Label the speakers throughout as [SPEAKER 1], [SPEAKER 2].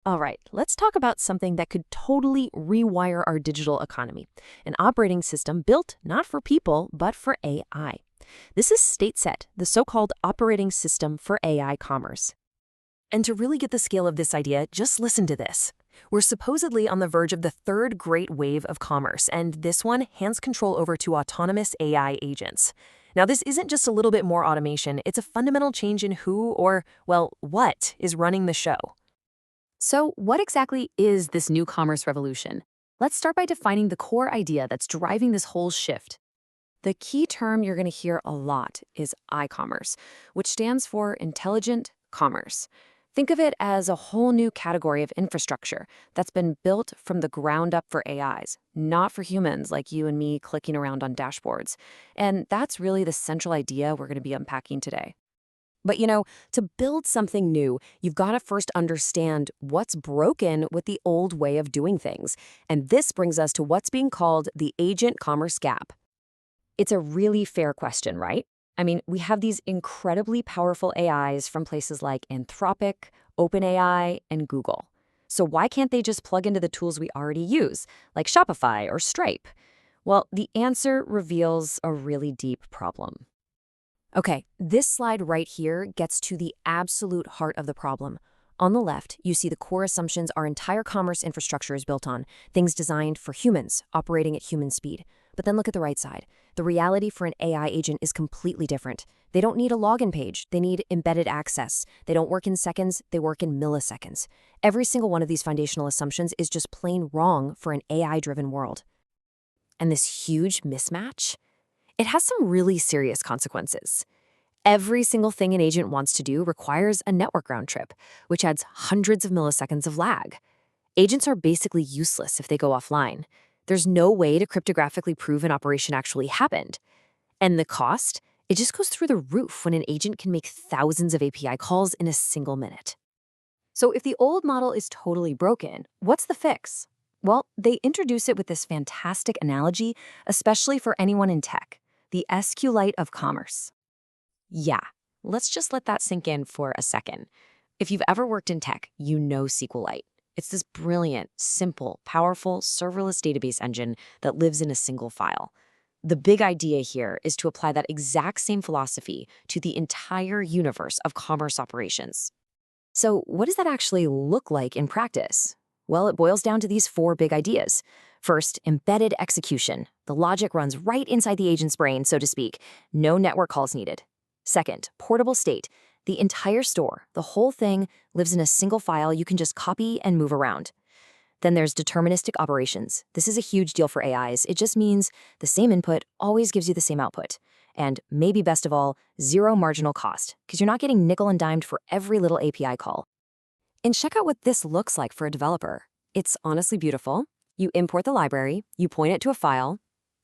[SPEAKER 1] All right, let's talk about something that could totally rewire our digital economy. An operating system built not for people, but for AI. This is StateSet, the so-called operating system for AI commerce. And to really get the scale of this idea, just listen to this. We're supposedly on the verge of the third great wave of commerce, and this one hands control over to autonomous AI agents. Now, this isn't just a little bit more automation, it's a fundamental change in who or, well, what is running the show.
[SPEAKER 2] So, what exactly is this new commerce revolution? Let's start by defining the core idea that's driving this whole shift. The key term you're going to hear a lot is iCommerce, which stands for Intelligent Commerce. Think of it as a whole new category of infrastructure that's been built from the ground up for AIs, not for humans like you and me clicking around on dashboards. And that's really the central idea we're going to be unpacking today. But to build something new, you've got to first understand what's broken with the old way of doing things. And this brings us to what's being called the agent commerce gap. It's a really fair question, right? I mean, we have these incredibly powerful AIs from places like Anthropic, OpenAI, and Google. So why can't they just plug into the tools we already use, like Shopify or Stripe? Well, the answer reveals a really deep problem. Okay, this slide right here gets to the absolute heart of the problem. On the left, you see the core assumptions our entire commerce infrastructure is built on, things designed for humans, operating at human speed. But then look at the right side. The reality for an AI agent is completely different. They don't need a login page, they need embedded access. They don't work in seconds, they work in milliseconds. Every single one of these foundational assumptions is just plain wrong for an AI-driven world. And this huge mismatch? It has some really serious consequences. Every single thing an agent wants to do requires a network round trip, which adds hundreds of milliseconds of lag. Agents are basically useless if they go offline. There's no way to cryptographically prove an operation actually happened. And the cost? It just goes through the roof when an agent can make thousands of API calls in a single minute. So if the old model is totally broken, what's the fix? Well, they introduce it with this fantastic analogy, especially for anyone in tech. The SQLite of commerce. Yeah, let's just let that sink in for a second. If you've ever worked in tech, you know SQLite. It's this brilliant, simple, powerful, serverless database engine that lives in a single file. The big idea here is to apply that exact same philosophy to the entire universe of commerce operations. So what does that actually look like in practice? Well, it boils down to these four big ideas. First, embedded execution. The logic runs right inside the agent's brain, so to speak. No network calls needed. Second, portable state. The entire store, the whole thing, lives in a single file you can just copy and move around. Then there's deterministic operations. This is a huge deal for AIs. It just means the same input always gives you the same output. And maybe best of all, zero marginal cost, because you're not getting nickel and dimed for every little API call. And check out what this looks like for a developer. It's honestly beautiful. You import the library, you point it to a file,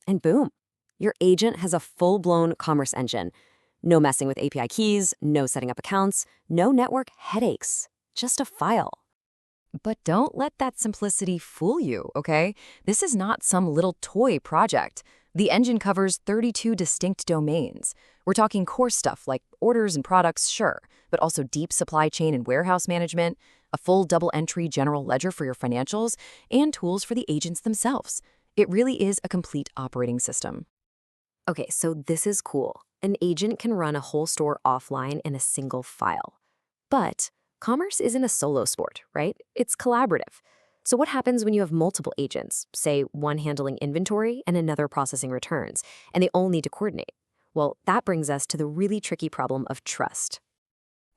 [SPEAKER 2] and boom, your agent has a full-blown commerce engine. No messing with API keys, no setting up accounts, no network headaches, just a file. But don't let that simplicity fool you, okay? This is not some little toy project. The engine covers 32 distinct domains. We're talking core stuff like orders and products, sure, but also deep supply chain and warehouse management, a full double-entry general ledger for your financials, and tools for the agents themselves. It really is a complete operating system. Okay, so this is cool. An agent can run a whole store offline in a single file. But commerce isn't a solo sport, right? It's collaborative. So what happens when you have multiple agents, say one handling inventory and another processing returns, and they all need to coordinate? Well, that brings us to the really tricky problem of trust.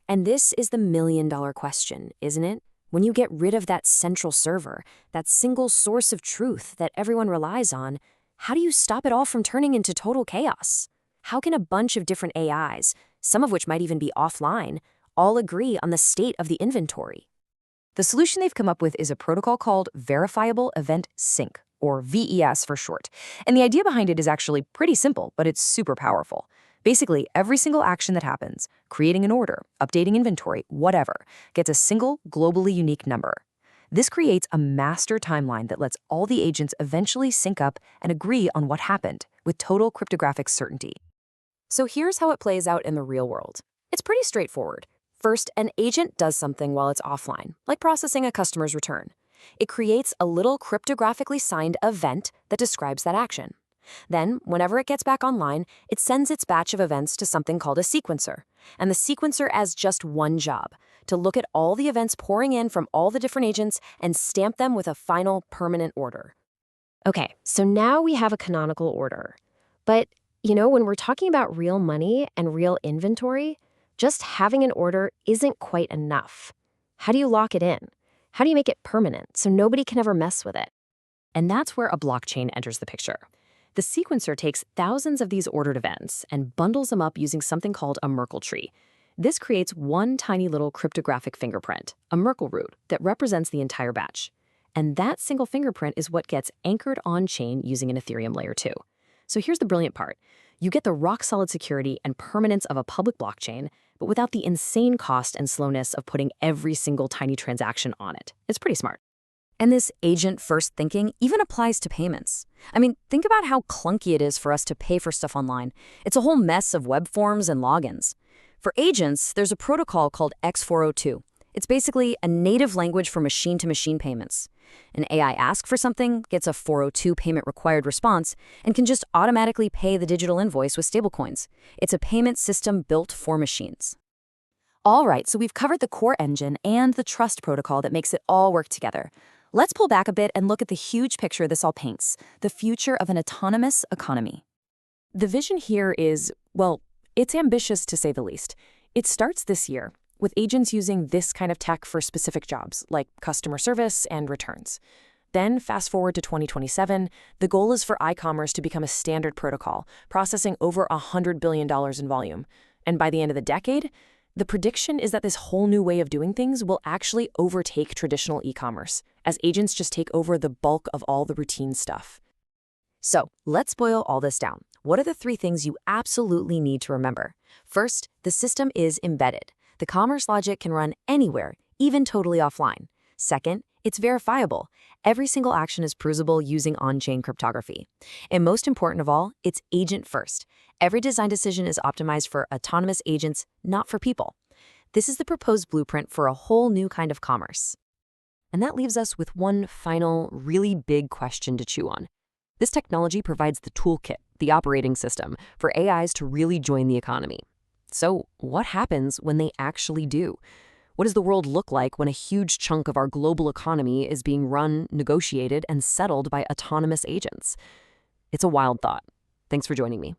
[SPEAKER 2] And this is the million-dollar question, isn't it? When you get rid of that central server, that single source of truth that everyone relies on, how do you stop it all from turning into total chaos? How can a bunch of different AIs, some of which might even be offline, all agree on the state of the inventory? The solution they've come up with is a protocol called Verifiable Event Sync, or VES for short. And the idea behind it is actually pretty simple, but it's super powerful. Basically, every single action that happens, creating an order, updating inventory, whatever, gets a single globally unique number. This creates a master timeline that lets all the agents eventually sync up and agree on what happened with total cryptographic certainty. So here's how it plays out in the real world. It's pretty straightforward.
[SPEAKER 1] First, an agent does something while it's offline, like processing a customer's return. It creates a little cryptographically signed event that describes that action. Then, whenever it gets back online, it sends its batch of events to something called a sequencer. And the sequencer has just one job: to look at all the events pouring in from all the different agents and stamp them with a final permanent order. Okay, so now we have a canonical order. But, when we're talking about real money and real inventory, just having an order isn't quite enough. How do you lock it in? How do you make it permanent so nobody can ever mess with it?
[SPEAKER 2] And that's where a blockchain enters the picture. The sequencer takes thousands of these ordered events and bundles them up using something called a Merkle tree. This creates one tiny little cryptographic fingerprint, a Merkle root, that represents the entire batch. And that single fingerprint is what gets anchored on-chain using an Ethereum layer 2. So here's the brilliant part. You get the rock-solid security and permanence of a public blockchain, but without the insane cost and slowness of putting every single tiny transaction on it. It's pretty smart.
[SPEAKER 1] And this agent-first thinking even applies to payments. I mean, think about how clunky it is for us to pay for stuff online. It's a whole mess of web forms and logins. For agents, there's a protocol called X402. It's basically a native language for machine-to-machine payments. An AI asks for something, gets a 402 payment required response, and can just automatically pay the digital invoice with stablecoins. It's a payment system built for machines.
[SPEAKER 2] All right, so we've covered the core engine and the trust protocol that makes it all work together. Let's pull back a bit and look at the huge picture this all paints, the future of an autonomous economy.
[SPEAKER 1] The vision here is, well, it's ambitious to say the least. It starts this year, with agents using this kind of tech for specific jobs, like customer service and returns. Then, fast forward to 2027, the goal is for iCommerce to become a standard protocol, processing over $100 billion in volume. And by the end of the decade, the prediction is that this whole new way of doing things will actually overtake traditional e-commerce, as agents just take over the bulk of all the routine stuff. So, let's boil all this down. What are the 3 things you absolutely need to remember? First, the system is embedded. The commerce logic can run anywhere, even totally offline. Second, it's verifiable. Every single action is provable using on-chain cryptography. And most important of all, it's agent-first. Every design decision is optimized for autonomous agents, not for people. This is the proposed blueprint for a whole new kind of commerce. And that leaves us with one final, really big question to chew on. This technology provides the toolkit, the operating system, for AIs to really join the economy. So, what happens when they actually do? What does the world look like when a huge chunk of our global economy is being run, negotiated, and settled by autonomous agents? It's a wild thought. Thanks for joining me.